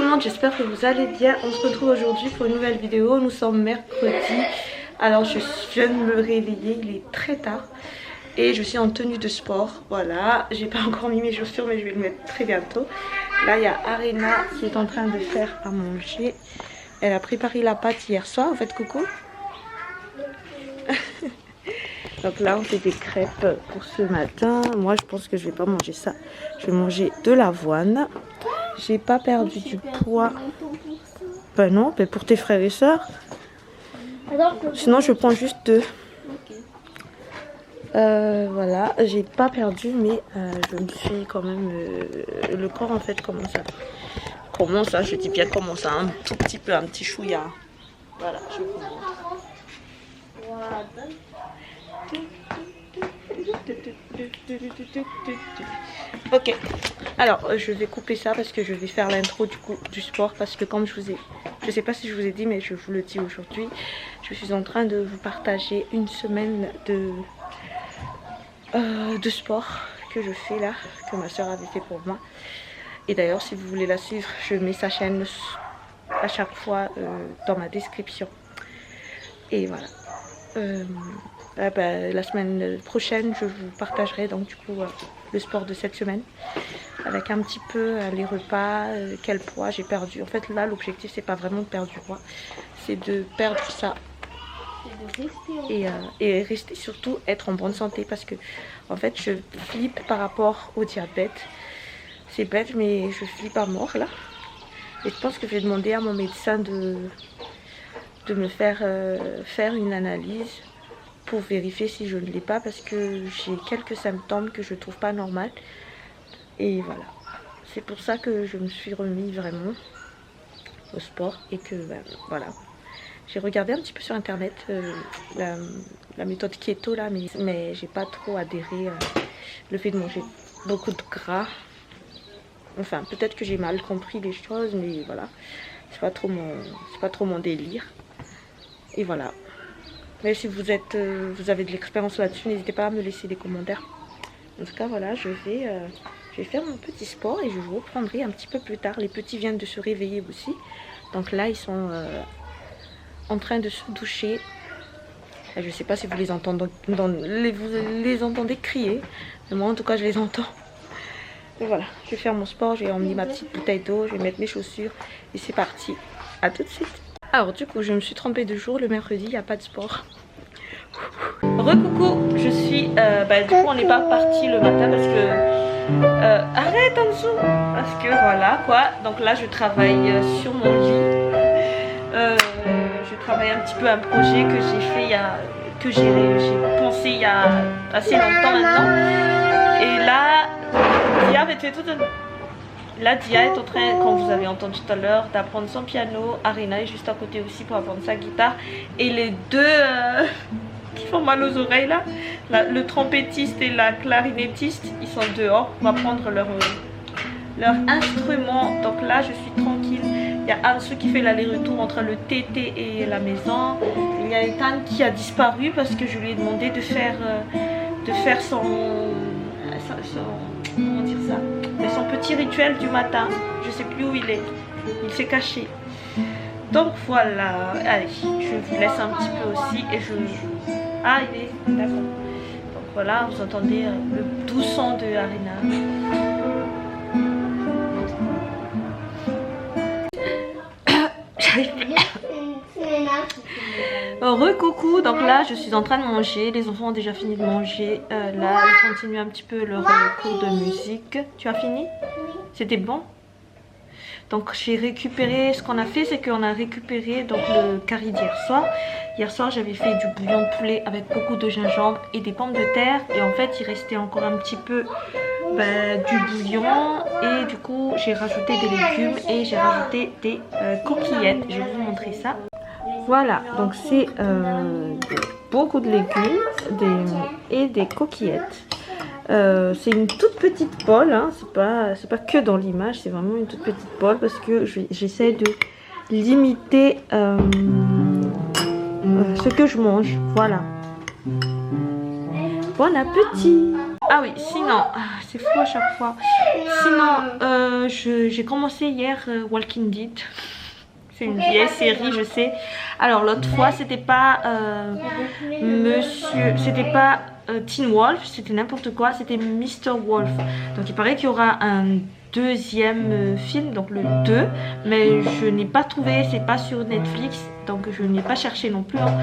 monde, j'espère que vous allez bien. On se retrouve aujourd'hui pour une nouvelle vidéo. Nous sommes mercredi. Alors je viens de me réveiller, il est très tard. Et je suis en tenue de sport, voilà. J'ai pas encore mis mes chaussures mais je vais le mettre très bientôt. Là il y a Arena qui est en train de faire à manger. Elle a préparé la pâte hier soir, vous faites coucou. Donc là on fait des crêpes pour ce matin. Moi je pense que je vais pas manger ça. Je vais manger de l'avoine. J'ai pas perdu du poids. Ben non, mais pour tes frères et sœurs. Sinon je prends juste deux. Voilà, j'ai pas perdu mais je me suis quand même... le corps en fait commence à... je dis bien commence à un tout petit peu, un petit chouïa. Voilà, je vous montre. Ok, alors je vais couper ça parce que je vais faire l'intro du sport parce que comme je sais pas si je vous ai dit mais je vous le dis aujourd'hui, je suis en train de vous partager une semaine de sport que je fais là, que ma soeur avait fait pour moi. Et d'ailleurs si vous voulez la suivre, je mets sa chaîne à chaque fois dans ma description. Et voilà. La semaine prochaine je vous partagerai donc du coup le sport de cette semaine avec un petit peu les repas, quel poids j'ai perdu. En fait là l'objectif c'est pas vraiment de perdre du poids, c'est de perdre ça et rester, surtout être en bonne santé parce que en fait je flippe par rapport au diabète. C'est bête mais je flippe à mort là et je pense que je vais demander à mon médecin de me faire une analyse pour vérifier si je ne l'ai pas parce que j'ai quelques symptômes que je trouve pas normal. Et voilà, c'est pour ça que je me suis remis vraiment au sport et que voilà. J'ai regardé un petit peu sur internet la méthode keto là, mais j'ai pas trop adhéré le fait de manger beaucoup de gras. Enfin peut-être que j'ai mal compris les choses mais voilà, c'est pas trop mon délire. Et voilà. Mais si vous avez de l'expérience là-dessus, n'hésitez pas à me laisser des commentaires. En tout cas, voilà, je vais faire mon petit sport et je vous reprendrai un petit peu plus tard. Les petits viennent de se réveiller aussi. Donc là, ils sont en train de se doucher. Et je sais pas si vous les entendez, vous les entendez crier. Mais moi, en tout cas, je les entends. Et voilà, je vais faire mon sport. J'ai emmené ma petite bouteille d'eau. Je vais mettre mes chaussures. Et c'est parti. À tout de suite. Alors du coup je me suis trompée de jour, le mercredi il n'y a pas de sport. Recoucou, je suis du coup on n'est pas parti le matin parce que arrête en dessous, parce que voilà quoi. Donc là je travaille sur mon lit. Je travaille un petit peu un projet que j'ai fait j'ai pensé il y a assez longtemps maintenant. Et là Dia avait fait tout un... Là, Dia est en train, comme vous avez entendu tout à l'heure, d'apprendre son piano. Arena est juste à côté aussi pour apprendre sa guitare. Et les deux qui font mal aux oreilles là, le trompettiste et la clarinettiste, ils sont dehors pour apprendre leur instrument. Donc là, je suis tranquille. Il y a Ansu qui fait l'aller-retour entre le TT et la maison. Il y a Ethan qui a disparu parce que je lui ai demandé de faire son comment dire ça, mais son petit rituel du matin. Je sais plus où il est, il s'est caché. Donc voilà, allez, je vous laisse un petit peu aussi et ah il est d'accord. Donc voilà, vous entendez le doux son de Arena. Recoucou, donc là je suis en train de manger, les enfants ont déjà fini de manger, là ils continuent un petit peu leur cours de musique. Tu as fini? C'était bon? Donc j'ai récupéré, ce qu'on a fait c'est qu'on a récupéré donc le curry d'hier soir. Hier soir j'avais fait du bouillon de poulet avec beaucoup de gingembre et des pommes de terre et en fait il restait encore un petit peu du bouillon et du coup j'ai rajouté des légumes et j'ai rajouté des coquillettes. Je vais vous montrer ça. Voilà, donc c'est beaucoup de légumes et des coquillettes. C'est une toute petite bolle, hein. C'est pas que dans l'image, c'est vraiment une toute petite bolle parce que j'essaie de limiter ce que je mange. Voilà. Bon appétit. Ah oui, sinon, c'est fou à chaque fois. Sinon, j'ai commencé hier Walking Dead. C'est une vieille série, je sais. Alors l'autre fois, c'était pas c'était pas Teen Wolf, c'était n'importe quoi, c'était Mr. Wolf. Donc il paraît qu'il y aura un deuxième film, donc le 2, mais je n'ai pas trouvé, c'est pas sur Netflix, donc je n'ai pas cherché non plus. Hein.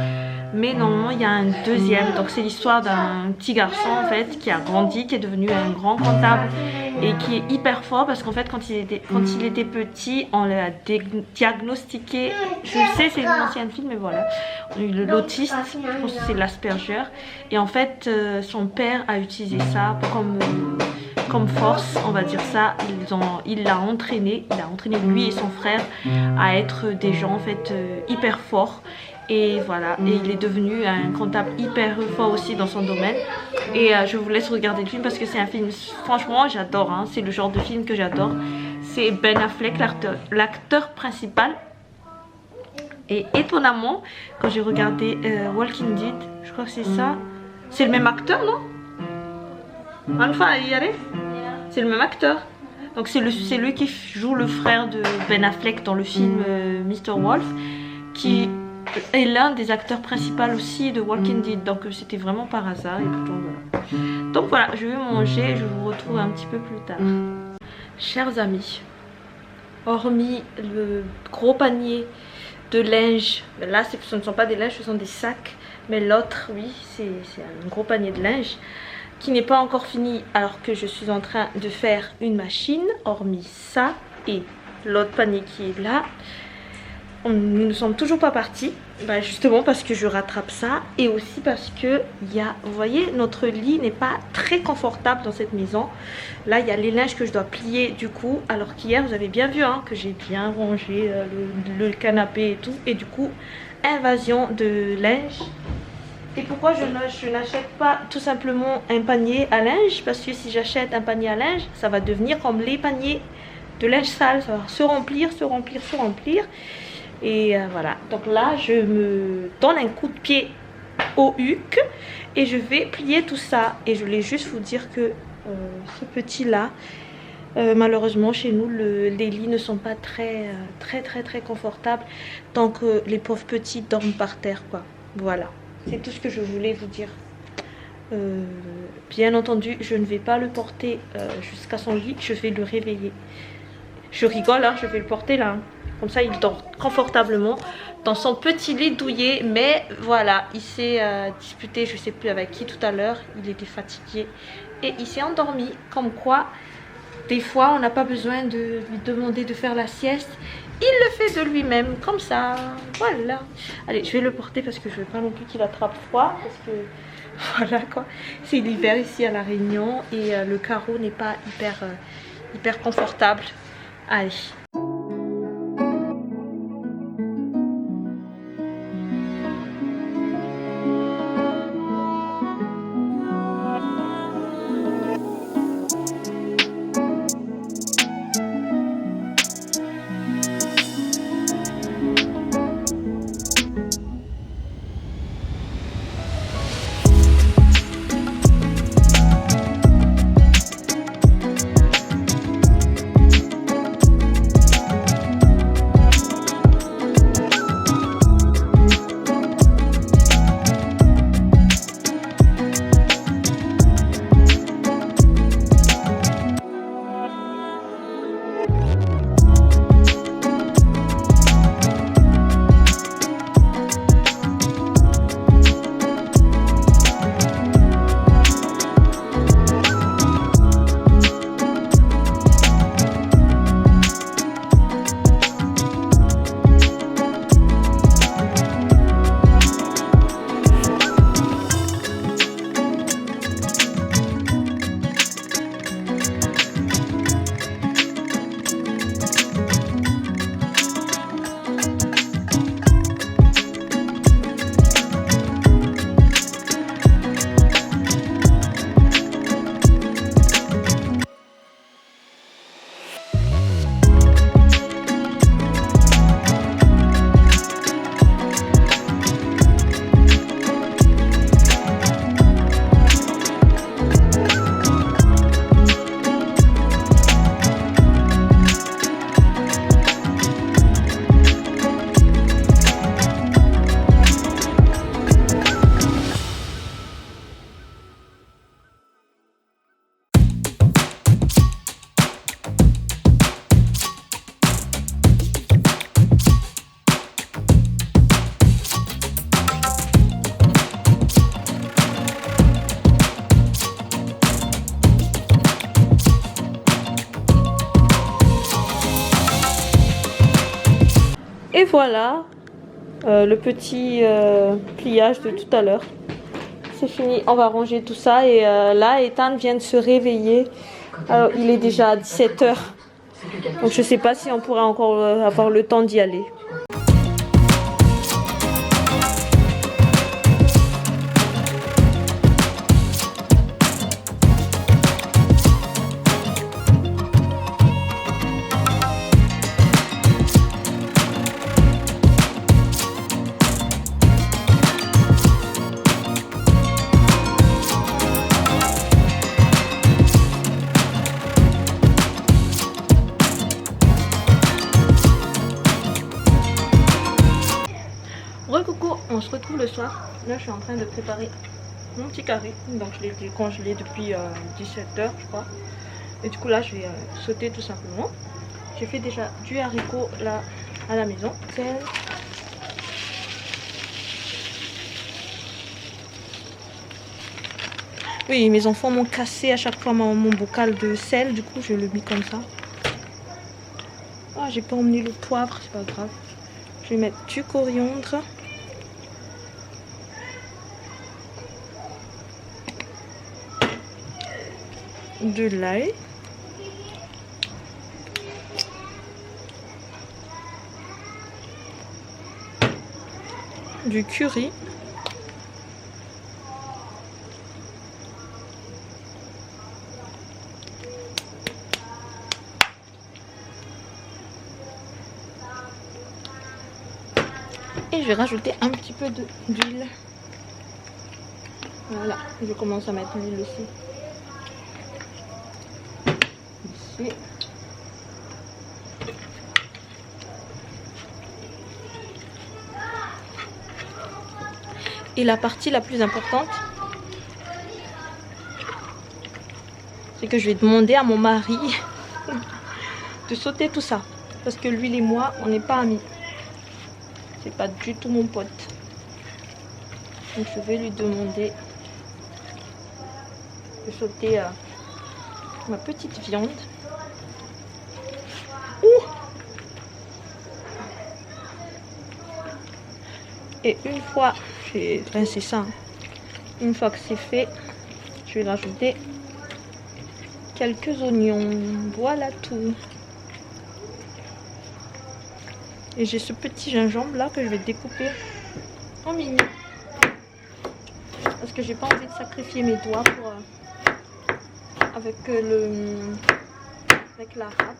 Mais normalement il y a un deuxième, donc c'est l'histoire d'un petit garçon en fait qui a grandi, qui est devenu un grand comptable et qui est hyper fort parce qu'en fait quand il était petit on l'a diagnostiqué, je sais c'est un ancien film mais voilà, l'autiste, je pense que c'est l'Asperger, et en fait son père a utilisé ça comme force, on va dire ça. Il l'a entraîné lui et son frère à être des gens en fait hyper forts. Et voilà, et il est devenu un comptable hyper fort aussi dans son domaine. Et je vous laisse regarder le film parce que c'est un film, franchement j'adore, hein. C'est le genre de film que j'adore. C'est Ben Affleck, l'acteur principal. Et étonnamment, quand j'ai regardé Walking Dead, je crois que c'est ça. C'est le même acteur, non? Enfin, y aller? C'est le même acteur. Donc c'est lui qui joue le frère de Ben Affleck dans le film Mr. Wolf, qui est l'un des acteurs principaux aussi de Walking Dead. Donc c'était vraiment par hasard. Donc voilà, je vais manger et je vous retrouve un petit peu plus tard. Chers amis, hormis le gros panier de linge, là ce ne sont pas des linges, ce sont des sacs, mais l'autre oui, c'est un gros panier de linge qui n'est pas encore fini alors que je suis en train de faire une machine. Hormis ça et l'autre panier qui est là, nous ne sommes toujours pas partis, bah justement parce que je rattrape ça, et aussi parce que vous voyez, notre lit n'est pas très confortable dans cette maison. Là il y a les linges que je dois plier du coup, alors qu'hier vous avez bien vu hein, que j'ai bien rangé le canapé et tout, et du coup invasion de linge. Et pourquoi je n'achète pas tout simplement un panier à linge? Parce que si j'achète un panier à linge, ça va devenir comme les paniers de linge sale, ça va se remplir, se remplir, se remplir. Et voilà, donc là je me donne un coup de pied au huc et je vais plier tout ça. Et je voulais juste vous dire que ce petit là, malheureusement chez nous les lits ne sont pas très confortables tant que les pauvres petits dorment par terre quoi. Voilà, c'est tout ce que je voulais vous dire. Bien entendu je ne vais pas le porter jusqu'à son lit, je vais le réveiller. Je rigole hein, je vais le porter là hein. Comme ça il dort confortablement dans son petit lit douillet. Mais voilà, il s'est disputé je sais plus avec qui tout à l'heure. Il était fatigué et il s'est endormi. Comme quoi des fois on n'a pas besoin de lui demander de faire la sieste, il le fait de lui-même comme ça. Voilà, allez je vais le porter parce que je veux pas non plus qu'il attrape froid, parce que voilà quoi, c'est l'hiver ici à La Réunion et le carreau n'est pas hyper confortable. Allez. Et voilà le petit pliage de tout à l'heure. C'est fini, on va ranger tout ça. Et là, Ethan vient de se réveiller. Alors, il est déjà 17 h. Donc je sais pas si on pourra encore avoir le temps d'y aller. Coucou, on se retrouve le soir. Là je suis en train de préparer mon petit carré. Donc je l'ai décongelé depuis 17 h je crois. Et du coup là je vais sauter tout simplement. J'ai fait déjà du haricot là à la maison. Sel. Oui, mes enfants m'ont cassé à chaque fois mon bocal de sel. Du coup je le mets comme ça. Ah, j'ai pas emmené le poivre, c'est pas grave. Je vais mettre du coriandre. De l'ail, du curry, et je vais rajouter un petit peu d'huile. Voilà, je commence à mettre l'huile aussi. Ici. Et la partie la plus importante, c'est que je vais demander à mon mari de sauter tout ça. Parce que lui et moi, on n'est pas amis. C'est pas du tout mon pote. Donc je vais lui demander de sauter ma petite viande. Et une fois, c'est ça, hein. Une fois que c'est fait, je vais rajouter quelques oignons. Voilà tout. Et j'ai ce petit gingembre là que je vais découper en mini. Parce que j'ai pas envie de sacrifier mes doigts pour, avec la râpe.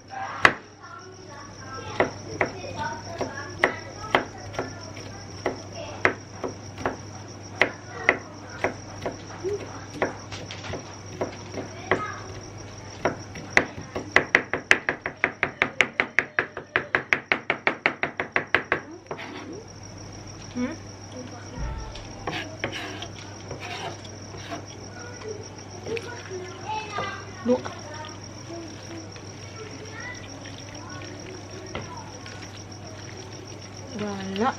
Donc, voilà.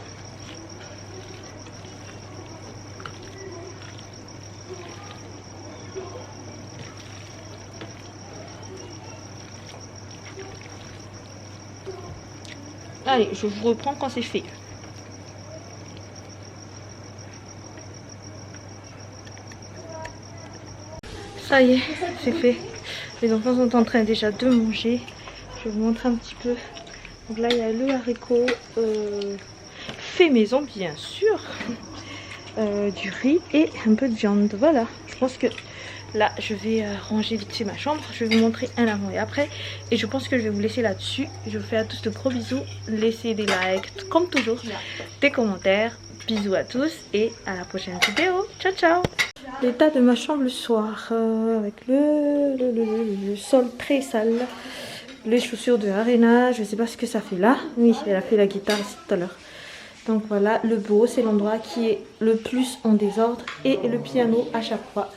Allez, je vous reprends quand c'est fait. Ça y est, c'est fait. Les enfants sont en train déjà de manger. Je vais vous montrer un petit peu. Donc là, il y a le haricot fait maison, bien sûr. Du riz et un peu de viande. Voilà, je pense que là, je vais ranger vite fait ma chambre. Je vais vous montrer un avant et après. Et je pense que je vais vous laisser là-dessus. Je vous fais à tous de gros bisous. Laissez des likes, comme toujours, des commentaires. Bisous à tous et à la prochaine vidéo. Ciao, ciao! L'état de ma chambre le soir, avec le sol très sale, les chaussures de Arena, je sais pas ce que ça fait là. Oui, elle a fait la guitare ici tout à l'heure. Donc voilà, le bureau, c'est l'endroit qui est le plus en désordre et le piano à chaque fois.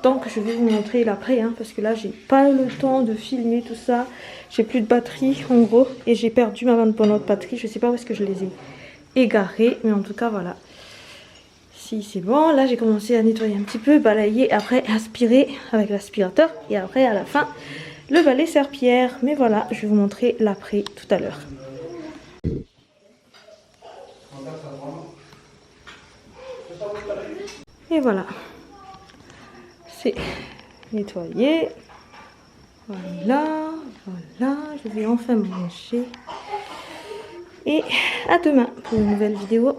Donc je vais vous montrer l'après, hein, parce que là j'ai pas le temps de filmer tout ça. J'ai plus de batterie en gros et j'ai perdu ma bande pendant de batterie. Je sais pas où est-ce que je les ai égarées, mais en tout cas voilà. Si c'est bon, là j'ai commencé à nettoyer un petit peu, balayer, après aspirer avec l'aspirateur et après à la fin le balai serpillère. Mais voilà, je vais vous montrer l'après tout à l'heure. Et voilà. C'est nettoyé. Voilà, voilà. Je vais enfin manger. Et à demain pour une nouvelle vidéo.